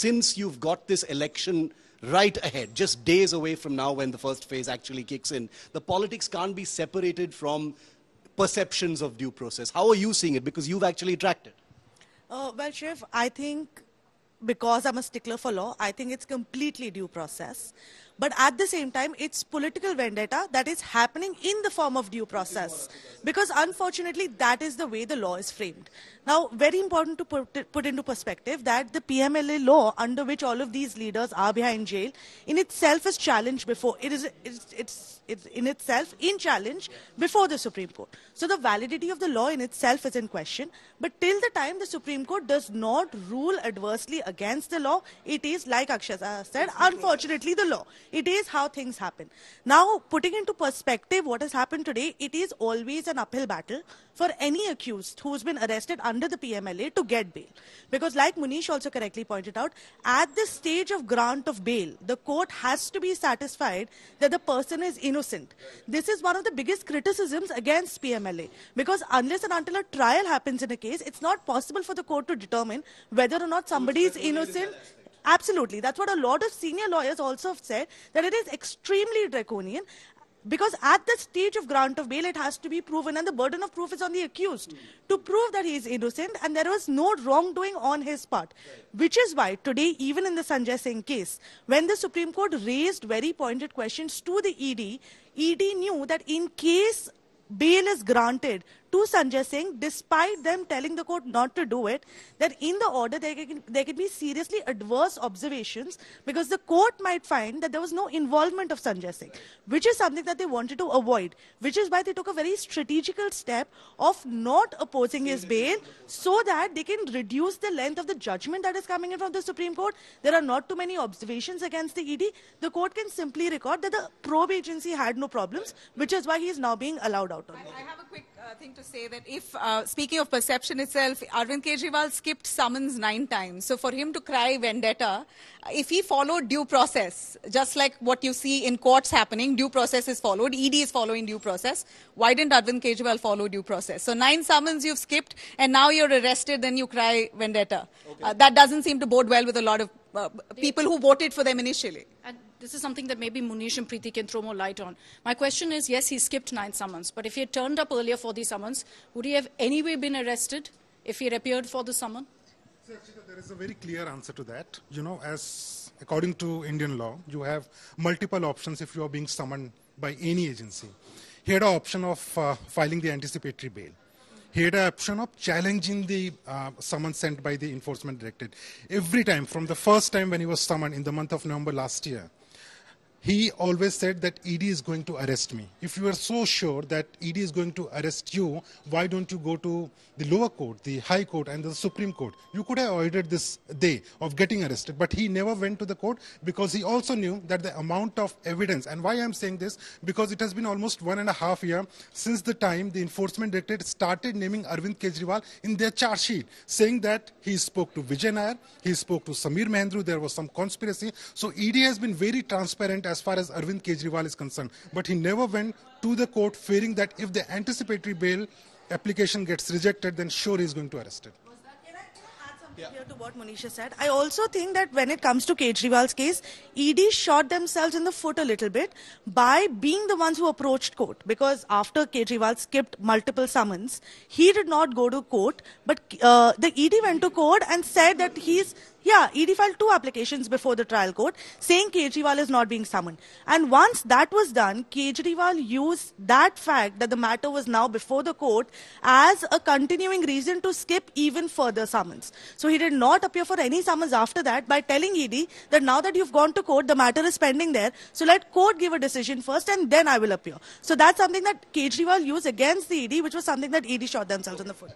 since you've got this election right ahead, just days away from now when the first phase actually kicks in, the politics can't be separated from perceptions of due process. How are you seeing it? Because you've actually tracked it. Well, Shiv, I think because I'm a stickler for law, I think it's completely due process. But at the same time, it's political vendetta that is happening in the form of due process. Because unfortunately, that is the way the law is framed. Now, very important to put into perspective that the PMLA law under which all of these leaders are behind jail in itself is challenged before, it's in itself in challenge before the Supreme Court. So the validity of the law in itself is in question. But till the time the Supreme Court does not rule adversely against the law, it is, like Akshay said, unfortunately the law. It is how things happen. Now, putting into perspective what has happened today, it is always an uphill battle for any accused who's been arrested under the PMLA to get bail. Because like Munish also correctly pointed out, at the stage of grant of bail, the court has to be satisfied that the person is innocent. This is one of the biggest criticisms against PMLA. Because unless and until a trial happens in a case, it's not possible for the court to determine whether or not somebody is innocent. Absolutely. That's what a lot of senior lawyers also have said, that it is extremely draconian. Because at the stage of grant of bail, it has to be proven, and the burden of proof is on the accused to prove that he is innocent and there was no wrongdoing on his part. Which is why today, even in the Sanjay Singh case, when the Supreme Court raised very pointed questions to the ED knew that in case bail is granted to Sanjay Singh, despite them telling the court not to do it, that in the order there can be seriously adverse observations because the court might find that there was no involvement of Sanjay Singh, which is something that they wanted to avoid, which is why they took a very strategical step of not opposing his bail so that they can reduce the length of the judgment that is coming in from the Supreme Court. There are not too many observations against the ED. The court can simply record that the probe agency had no problems, which is why he is now being allowed out on bail. I have a quick thing to say that if, speaking of perception itself, Arvind Kejriwal skipped summons 9 times. So for him to cry vendetta, if he followed due process, just like what you see in courts happening, due process is followed, ED is following due process, why didn't Arvind Kejriwal follow due process? So 9 summons you've skipped and now you're arrested, then you cry vendetta. Okay. That doesn't seem to bode well with a lot of people who voted for them initially. And this is something that maybe Munish and Preeti can throw more light on. My question is, yes, he skipped 9 summons, but if he had turned up earlier for the summons, would he have anyway been arrested if he had appeared for the summon? So actually, there is a very clear answer to that. You know, as according to Indian law, you have multiple options if you are being summoned by any agency. He had an option of filing the anticipatory bail. He had an option of challenging the summons sent by the enforcement directorate. Every time, from the first time when he was summoned in the month of November last year, he always said that ED is going to arrest me. If you are so sure that ED is going to arrest you, why don't you go to the lower court, the high court and the Supreme Court? You could have avoided this day of getting arrested, but he never went to the court because he also knew that the amount of evidence, and why I'm saying this, because it has been almost 1.5 years since the time the enforcement directorate started naming Arvind Kejriwal in their charge sheet, saying that he spoke to Vijay Nair, he spoke to Samir Mahendru, there was some conspiracy. So ED has been very transparent as far as Arvind Kejriwal is concerned. But he never went to the court fearing that if the anticipatory bail application gets rejected, then sure he is going to arrest it. Can I add something here to what Munish said? I also think that when it comes to Kejriwal's case, ED shot themselves in the foot a little bit by being the ones who approached court. Because after Kejriwal skipped multiple summons, he did not go to court, but the ED went to court and said that ED filed 2 applications before the trial court saying Kejriwal is not being summoned. And once that was done, Kejriwal used that fact that the matter was now before the court as a continuing reason to skip even further summons. So he did not appear for any summons after that by telling ED that now that you've gone to court, the matter is pending there. So let court give a decision first and then I will appear. So that's something that Kejriwal used against the ED, which was something that ED shot themselves in the foot.